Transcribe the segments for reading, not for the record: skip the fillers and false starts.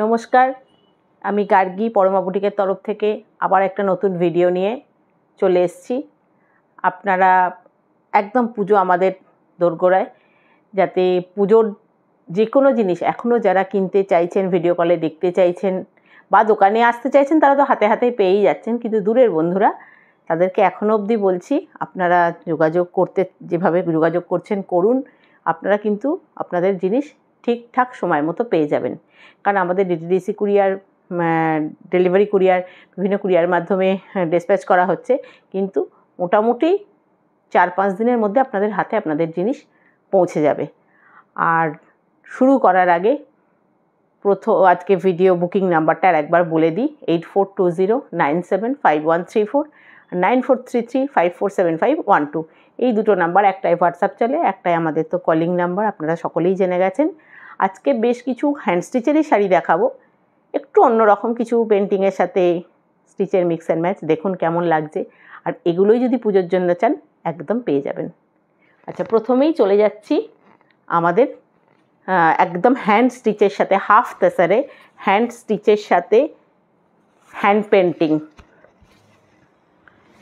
নমস্কার, আমি গার্গী পরমা বুটিকের তরফ থেকে আবার একটা নতুন ভিডিও নিয়ে চলে এসেছি। আপনারা একদম পুজো আমাদের দোরগোড়ায়, যাতে পুজোর যে কোনো জিনিস এখনও যারা কিনতে চাইছেন, ভিডিও কলে দেখতে চাইছেন বা দোকানে আসতে চাইছেন, তারা তো হাতে হাতে পেয়েই যাচ্ছেন, কিন্তু দূরের বন্ধুরা তাদেরকে এখনও অবধি বলছি, আপনারা যেভাবে যোগাযোগ করছেন করুন। আপনারা কিন্তু আপনাদের জিনিস ঠিকঠাক সময় মতো পেয়ে যাবেন, কারণ আমাদের ডিটিডিসি কুরিয়ার, ডেলিভারি কুরিয়ার, বিভিন্ন কুরিয়ার মাধ্যমে ডিসপ্যাচ করা হচ্ছে, কিন্তু মোটামুটি 4-5 দিনের মধ্যে আপনাদের হাতে আপনাদের জিনিস পৌঁছে যাবে। আর শুরু করার আগে আজকে ভিডিও বুকিং নাম্বারটা একবার বলে দিই, 8420975134, 9433547512। এই দুটো নাম্বার, একটাই হোয়াটসঅ্যাপ চলে, একটাই আমাদের তো কলিং নাম্বার, আপনারা সকলেই জেনে গেছেন। আজকে বেশ কিছু হ্যান্ড স্টিচেরই শাড়ি দেখাবো, একটু অন্যরকম কিছু, পেন্টিংয়ের সাথে স্টিচের মিক্স অ্যান্ড ম্যাচ, দেখুন কেমন লাগছে। আর এগুলোই যদি পুজোর জন্য চান একদম পেয়ে যাবেন। আচ্ছা, প্রথমেই চলে যাচ্ছি আমাদের একদম হ্যান্ড স্টিচের সাথে, হাফ তেসারে হ্যান্ড স্টিচের সাথে হ্যান্ড পেন্টিং।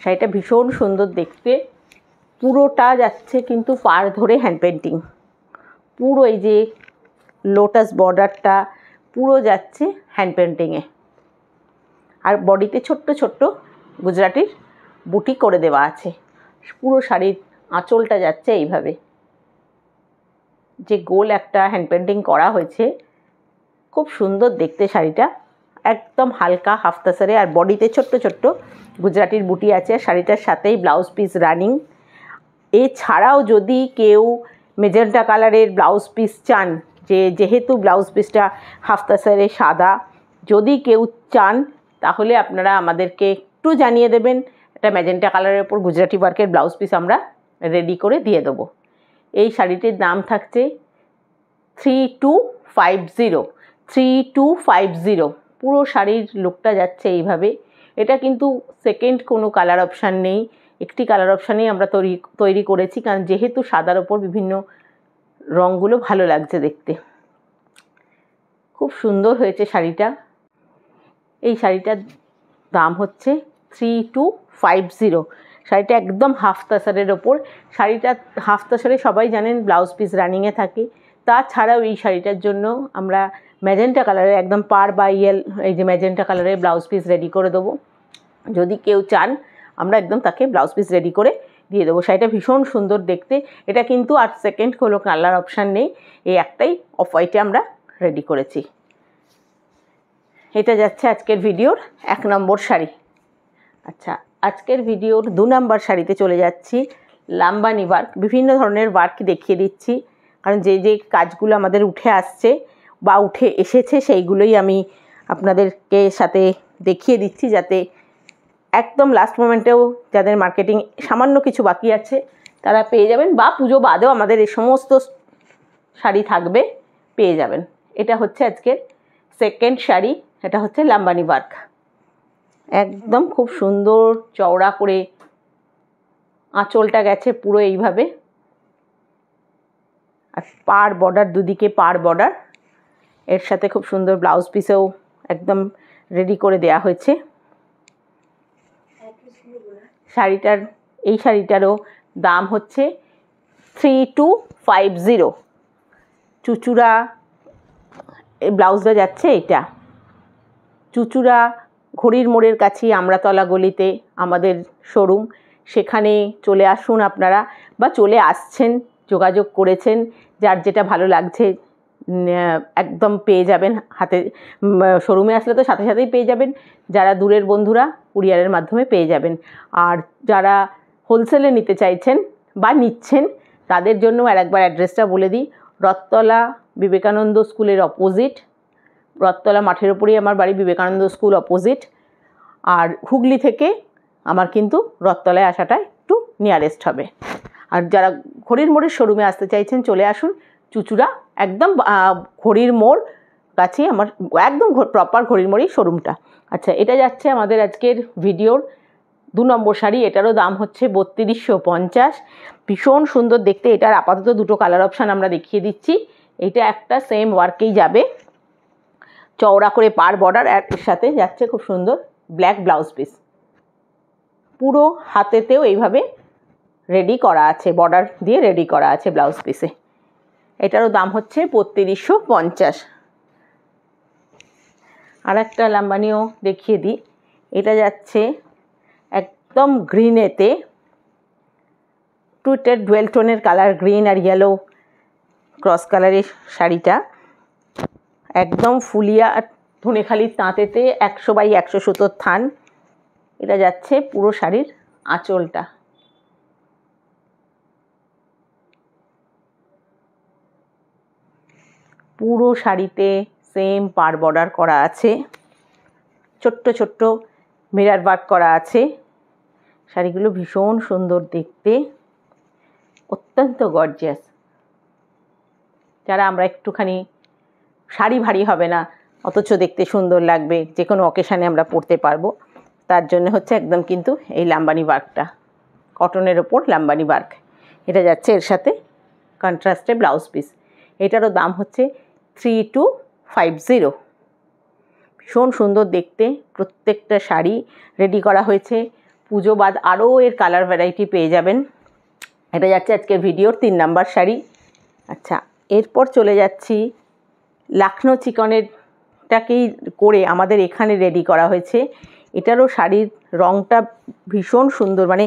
শাড়িটা ভীষণ সুন্দর দেখতে, পুরোটা যাচ্ছে কিন্তু পাড় ধরে হ্যান্ড পেন্টিং, পুরো এই যে লোটাস বর্ডারটা পুরো যাচ্ছে হ্যান্ড পেন্টিংয়ে। আর বডিতে ছোট্ট ছোট্ট গুজরাটির বুটি করে দেওয়া আছে। পুরো শাড়ির আঁচলটা যাচ্ছে এইভাবে, যে গোল একটা হ্যান্ড পেন্টিং করা হয়েছে, খুব সুন্দর দেখতে শাড়িটা। একদম হালকা হাফ তাসারে, আর বডিতে ছোট্ট ছোট্ট গুজরাটির বুটি আছে। শাড়িটার সাথেই ব্লাউজ পিস রানিং। এছাড়াও যদি কেউ মেজেন্টা কালারের ব্লাউজ পিস চান, যেহেতু ব্লাউজ পিসটা হাফ তাসারে সাদা, যদি কেউ চান তাহলে আপনারা আমাদেরকে একটু জানিয়ে দেবেন, একটা ম্যাজেন্টা কালারের ওপর গুজরাটি ওয়ার্কের ব্লাউজ পিস আমরা রেডি করে দিয়ে দেবো। এই শাড়িটির দাম থাকছে 3250। পুরো শাড়ির লুকটা যাচ্ছে এইভাবে। এটা কিন্তু সেকেন্ড কোনো কালার অপশান নেই, একটি কালার অপশানেই আমরা তৈরি করেছি, কারণ যেহেতু সাদার ওপর বিভিন্ন রঙগুলো ভালো লাগছে দেখতে। খুব সুন্দর হয়েছে শাড়িটা। এই শাড়িটার দাম হচ্ছে 3250। শাড়িটা একদম হাফ তাসারের ওপর। শাড়িটা হাফ তাসারে সবাই জানেন ব্লাউজ পিস রানিংয়ে থাকে। তাছাড়াও এই শাড়িটার জন্য আমরা ম্যাজেন্টা কালারের একদম পার বা এই যে ম্যাজেন্টা কালারের ব্লাউজ পিস রেডি করে দেবো। যদি কেউ চান আমরা একদম তাকে ব্লাউজ পিস রেডি করে দিয়ে দেবো। শাড়িটা ভীষণ সুন্দর দেখতে। এটা কিন্তু আর সেকেন্ড কোনো কালার অপশান নেই, এই একটাই অফ হোয়াইটে আমরা রেডি করেছি। এটা যাচ্ছে আজকের ভিডিওর 1 নম্বর শাড়ি। আচ্ছা, আজকের ভিডিওর 2 নম্বর শাড়িতে চলে যাচ্ছি। লাম্বানি ওয়ার্ক, বিভিন্ন ধরনের ওয়ার্ক দেখিয়ে দিচ্ছি, কারণ যে যে কাজগুলো আমাদের উঠে আসছে বা উঠে এসেছে সেইগুলোই আমি আপনাদেরকে সাথে দেখিয়ে দিচ্ছি, যাতে একদম লাস্ট মোমেন্টেও যাদের মার্কেটিং সামান্য কিছু বাকি আছে তারা পেয়ে যাবেন, বা পুজো বাদেও আমাদের এই সমস্ত শাড়ি থাকবে, পেয়ে যাবেন। এটা হচ্ছে আজকের সেকেন্ড শাড়ি। এটা হচ্ছে লাম্বানি ওয়ার্ক, একদম খুব সুন্দর চওড়া করে আঁচলটা গেছে পুরো এইভাবে, আর পাড় বর্ডার, দুদিকে পাড় বর্ডার, এর সাথে খুব সুন্দর ব্লাউজ পিসেও একদম রেডি করে দেয়া হয়েছে। এই শাড়িটারও দাম হচ্ছে 3250। চুচুড়া এই ব্লাউজটা যাচ্ছে, এটা চুচুড়া ঘড়ির মোড়ের কাছেই আমরাতলা গলিতে আমাদের শোরুম। সেখানে চলে আসুন আপনারা, বা চলে আসছেন, যোগাযোগ করেছেন, যার যেটা ভালো লাগছে একদম পেয়ে যাবেন হাতে। শোরুমে আসলে তো সাথে সাথেই পেয়ে যাবেন, যারা দূরের বন্ধুরা কুরিয়ারের মাধ্যমে পেয়ে যাবেন। আর যারা হোলসেলে নিতে চাইছেন বা নিচ্ছেন তাদের জন্য আর একবার অ্যাড্রেসটা বলে দিই। রথতলা বিবেকানন্দ স্কুলের অপোজিট, রথতলা মাঠের ওপরেই আমার বাড়ি, বিবেকানন্দ স্কুল অপোজিট। আর হুগলি থেকে আমার কিন্তু রথতলায় আসাটা একটু নিয়ারেস্ট হবে। আর যারা ঘড়ির মোড়ের শোরুমে আসতে চাইছেন চলে আসুন, চুচুড়া একদম ঘড়ির মোড় কাছেই আমার, একদম প্রপার ঘড়ির মোড়েই শোরুমটা। আচ্ছা, এটা যাচ্ছে আমাদের আজকের ভিডিওর 2 নম্বর শাড়ি। এটারও দাম হচ্ছে 3250। ভীষণ সুন্দর দেখতে। এটার আপাতত 2টো কালার অপশান আমরা দেখিয়ে দিচ্ছি। এটা একটা সেম ওয়ার্কেই যাবে, চওড়া করে পার বর্ডার, এর সাথে যাচ্ছে খুব সুন্দর ব্ল্যাক ব্লাউজ পিস। পুরো হাতেতেও এইভাবে রেডি করা আছে, বর্ডার দিয়ে রেডি করা আছে ব্লাউজ পিসে। এটারও দাম হচ্ছে ৩২৫০। আর একটা লাম্বানিও দেখিয়ে দিই। এটা যাচ্ছে একদম গ্রিনেতে, টুইটেড ডুয়েল টোনের কালার, গ্রিন আর ইয়েলো ক্রস কালারের শাড়িটা, একদম ফুলিয়া ধনেখালির তাঁতেতে ১০০/১০০ সুতোর থান। এটা যাচ্ছে পুরো শাড়ির আঁচলটা। পুরো শাড়িতে সেম পার বর্ডার করা আছে, ছোট্ট ছোট্ট মিরর ওয়ার্ক করা আছে। শাড়িগুলো ভীষণ সুন্দর দেখতে, অত্যন্ত গর্জিয়াস। যারা আমরা একটুখানি শাড়ি ভারী হবে না অথচ দেখতে সুন্দর লাগবে, যে কোনো অকেশানে আমরা পরতে পারবো, তার জন্য হচ্ছে একদম কিন্তু এই লাম্বানি ওয়ার্কটা, কটনের ওপর লাম্বানি ওয়ার্ক। এটা যাচ্ছে এর সাথে কন্ট্রাস্টে ব্লাউজ পিস। এটারও দাম হচ্ছে ৩২৫০। ভীষণ সুন্দর দেখতে প্রত্যেকটা শাড়ি রেডি করা হয়েছে। পুজো বাদ আরও এর কালার ভ্যারাইটি পেয়ে যাবেন। এটা যাচ্ছে আজকের ভিডিওর ৩ নাম্বার শাড়ি। আচ্ছা, এরপর চলে যাচ্ছি লখনৌ চিকনেরটাকেই করে আমাদের এখানে রেডি করা হয়েছে। এটারও শাড়ির রঙটা ভীষণ সুন্দর, মানে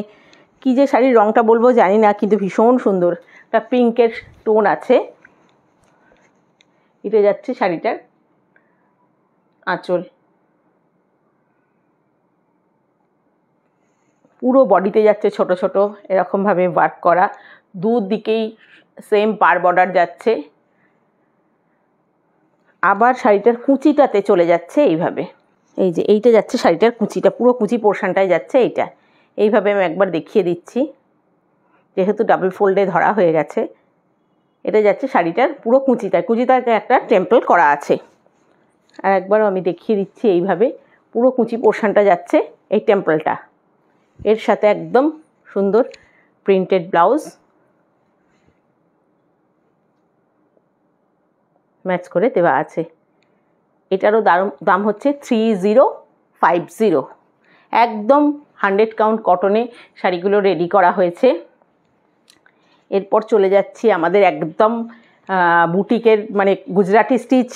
কী যে শাড়ির রঙটা বলবো জানি না, কিন্তু ভীষণ সুন্দর। একটা পিঙ্কের টোন আছে। এটা যাচ্ছে শাড়িটার আঁচল। পুরো বডিতে যাচ্ছে ছোট ছোট এরকমভাবে ওয়ার্ক করা, দুদিকেই সেম পার বর্ডার যাচ্ছে। আবার শাড়িটার কুচিটাতে চলে যাচ্ছে এইভাবে, এই যে এইটা যাচ্ছে শাড়িটার কুচিটা, পুরো কুচি পোর্শনটাই যাচ্ছে এইটা। এইভাবে আমি একবার দেখিয়ে দিচ্ছি, যেহেতু ডাবল ফোল্ডে ধরা হয়ে গেছে। এটা যাচ্ছে শাড়িটার পুরো কুচিটাতে একটা টেম্পল করা আছে। আর একবারও আমি দেখিয়ে দিচ্ছি, এইভাবে পুরো কুচি পোর্শনটা যাচ্ছে এই টেম্পলটা। এর সাথে একদম সুন্দর প্রিন্টেড ব্লাউজ ম্যাচ করে দেওয়া আছে। এটারও দাম হচ্ছে ৩০৫০। একদম 100 কাউন্ট কটনে শাড়িগুলো রেডি করা হয়েছে। এরপর চলে যাচ্ছি আমাদের একদম বুটিকের, মানে গুজরাটি স্টিচ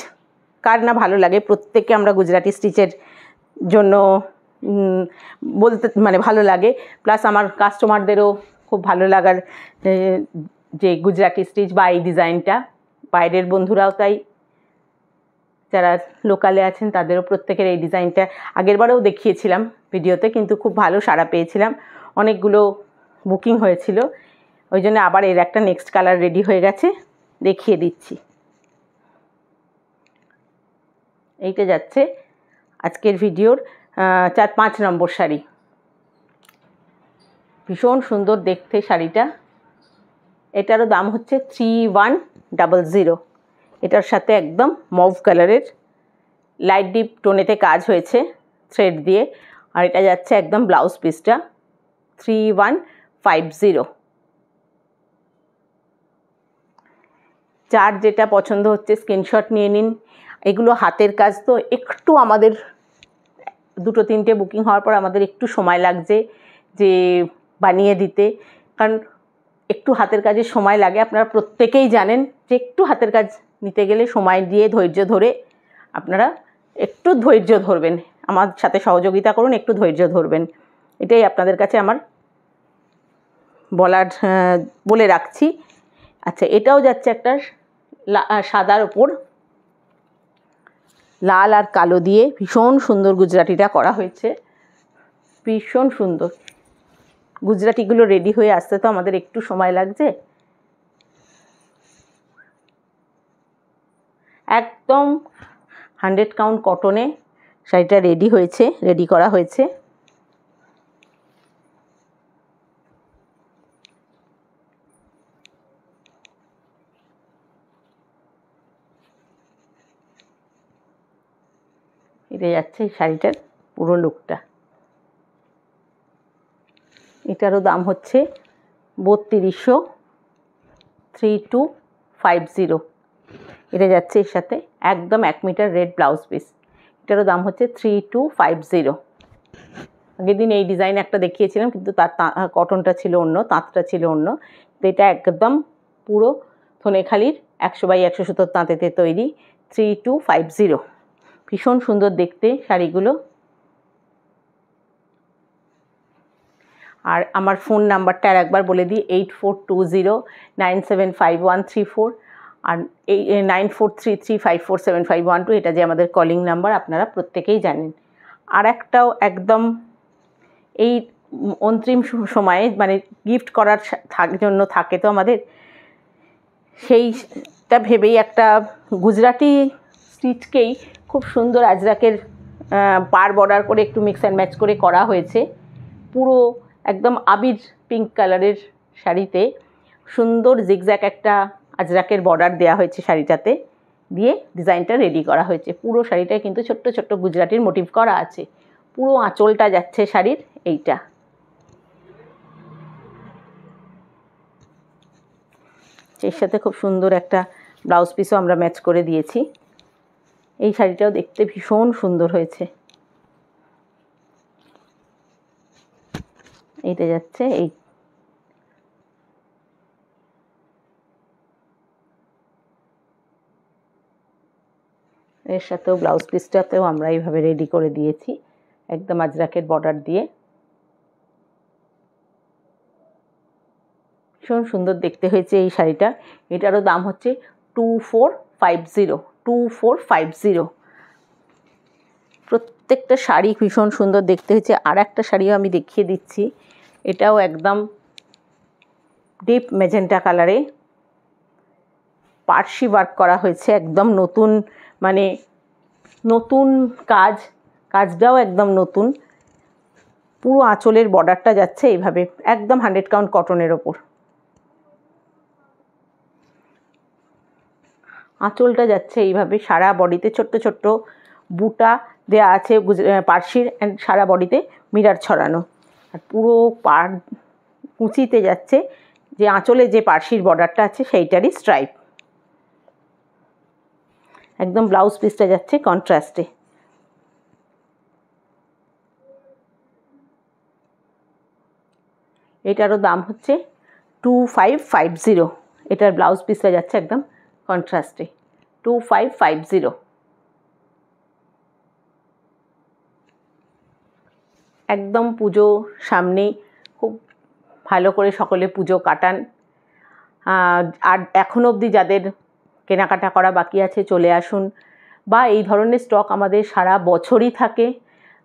কার না ভালো লাগে, প্রত্যেকে আমরা গুজরাটি স্টিচের জন্য বলতে মানে ভালো লাগে, প্লাস আমার কাস্টমারদেরও খুব ভালো লাগার যে গুজরাটি স্টিচ বা এই ডিজাইনটা, বাইরের বন্ধুরাও তাই, যারা লোকালে আছেন তাদেরও প্রত্যেকের এই ডিজাইনটা আগেরবারেও দেখিয়েছিলাম ভিডিওতে, কিন্তু খুব ভালো সাড়া পেয়েছিলাম, অনেকগুলো বুকিং হয়েছিল। ওই জন্য আবার এর একটা নেক্সট কালার রেডি হয়ে গেছে, দেখিয়ে দিচ্ছি। এইটা যাচ্ছে আজকের ভিডিওর ৪-৫ নম্বর শাড়ি। ভীষণ সুন্দর দেখতে শাড়িটা। এটারও দাম হচ্ছে ৩১০০। এটার সাথে একদম মভ কালারের লাইট ডিপ টোনেতে কাজ হয়েছে থ্রেড দিয়ে। আর এটা যাচ্ছে একদম ব্লাউজ পিসটা ৩১৫০। যার যেটা পছন্দ হচ্ছে স্ক্রিনশট নিয়ে নিন। এগুলো হাতের কাজ তো একটু আমাদের ২-৩টে বুকিং হওয়ার পর আমাদের একটু সময় লাগছে যে বানিয়ে দিতে, কারণ একটু হাতের কাজে সময় লাগে। আপনারা প্রত্যেকেই জানেন যে একটু হাতের কাজ নিতে গেলে সময় দিয়ে ধৈর্য ধরে আপনারা একটু ধৈর্য ধরবেন, আমার সাথে সহযোগিতা করুন, একটু ধৈর্য ধরবেন, এটাই আপনাদের কাছে আমার বলে রাখছি। আচ্ছা, এটাও যাচ্ছে একটা সাদার ওপর লাল আর কালো দিয়ে ভীষণ সুন্দর গুজরাটিটা করা হয়েছে, ভীষণ সুন্দর। গুজরাটিগুলো রেডি হয়ে আসতে তো আমাদের একটু সময় লাগছে। একদম 100 কাউন্ট কটনে শাড়িটা রেডি করা হয়েছে। এটা যাচ্ছে এই শাড়িটার পুরো লুকটা। এটারও দাম হচ্ছে ৩২৫০। এটা যাচ্ছে এর সাথে একদম 1 মিটার রেড ব্লাউজ পিস। এটারও দাম হচ্ছে 3250। আগের দিন এই ডিজাইন একটা দেখিয়েছিলাম, কিন্তু তার কটনটা ছিল অন্য, তাঁতটা ছিল অন্য। তো এটা একদম পুরো ধনেখালির 100x100 সুতোর তাঁতেতে তৈরি 3250। ভীষণ সুন্দর দেখতে শাড়িগুলো। আর আমার ফোন নাম্বারটা আর একবার বলে দিই, 8420975134 আর 9433547512। এটা যে আমাদের কলিং নাম্বার, আপনারা প্রত্যেকেই জানেন। আর একটাও একদম এই অন্তিম সময়ে মানে গিফট করার জন্য থাকে তো আমাদের, সেইটা ভেবেই একটা গুজরাটি স্টিচকেই খুব সুন্দর আজরাকের পার বর্ডার করে একটু মিক্স অ্যান্ড ম্যাচ করে করা হয়েছে। পুরো একদম আবির পিঙ্ক কালারের শাড়িতে সুন্দর জিগজ্যাগ একটা আজরাকের বর্ডার দেওয়া হয়েছে শাড়িটাতে, দিয়ে ডিজাইনটা রেডি করা হয়েছে। পুরো শাড়িটায় কিন্তু ছোট্ট ছোট্ট গুজরাটির মোটিভ করা আছে। পুরো আঁচলটা যাচ্ছে শাড়ির এইটা। এর সাথে খুব সুন্দর একটা ব্লাউজ পিসও আমরা ম্যাচ করে দিয়েছি। এই শাড়িটাও দেখতে ভীষণ সুন্দর হয়েছে। এইটা যাচ্ছে এই এর সাথেও ব্লাউজ পিসটাতেও আমরা এইভাবে রেডি করে দিয়েছি, একদম আজরাকের বর্ডার দিয়ে। ভীষণ সুন্দর দেখতে হয়েছে এই শাড়িটা। এটারও দাম হচ্ছে 2450। প্রত্যেকটা শাড়ি ভীষণ সুন্দর দেখতে হয়েছে। আর একটা শাড়িও আমি দেখিয়ে দিচ্ছি, এটাও একদম ডিপ ম্যাজেন্টা কালারে পার্সি ওয়ার্ক করা হয়েছে, একদম নতুন, মানে নতুন কাজটাও একদম নতুন। পুরো আঁচলের বর্ডারটা যাচ্ছে এইভাবে, একদম 100 কাউন্ট কটনের ওপর। আঁচলটা যাচ্ছে এইভাবে, সারা বডিতে ছোট্ট ছোট্ট বুটা দেওয়া আছে পার্সির, অ্যান্ড সারা বডিতে মিরার ছড়ানো। আর পুরো পার কুচিতে যাচ্ছে যে আঁচলে যে পার্সির বর্ডারটা আছে সেইটারই স্ট্রাইপ। একদম ব্লাউজ পিসটা যাচ্ছে কন্ট্রাস্টে। এটারও দাম হচ্ছে 2550। এটার ব্লাউজ পিসটা যাচ্ছে একদম কন্ট্রাস্টে 2550। একদম পুজো সামনে, খুব ভালো করে সকলে পুজো কাটান। আর এখনও অবধি যাদের কেনাকাটা করা বাকি আছে চলে আসুন, বা এই ধরনের স্টক আমাদের সারা বছরই থাকে।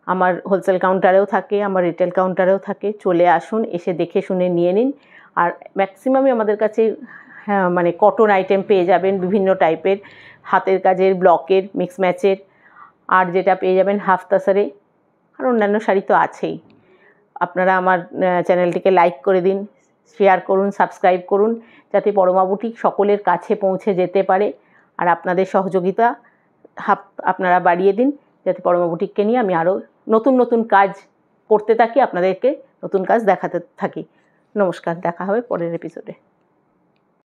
আমার হোলসেল কাউন্টারেও থাকে, আমার রিটেল কাউন্টারেও থাকে। চলে আসুন, এসে দেখে শুনে নিয়ে নিন। আর ম্যাক্সিমামই আমাদের কাছে মানে কটন আইটেম পেয়ে যাবেন, বিভিন্ন টাইপের হাতের কাজের, ব্লকের, মিক্স ম্যাচের। আর যেটা পেয়ে যাবেন হাফ তাসারে, আর অন্যান্য শাড়ি তো আছেই। আপনারা আমার চ্যানেলটিকে লাইক করে দিন, শেয়ার করুন, সাবস্ক্রাইব করুন, যাতে পরমা বুটিক সকলের কাছে পৌঁছে যেতে পারে। আর আপনাদের সহযোগিতা আপনারা বাড়িয়ে দিন, যাতে পরমা বুটিককে নিয়ে আমি আরও নতুন নতুন কাজ করতে থাকি, আপনাদেরকে নতুন কাজ দেখাতে থাকি। নমস্কার, দেখা হবে পরের এপিসোডে।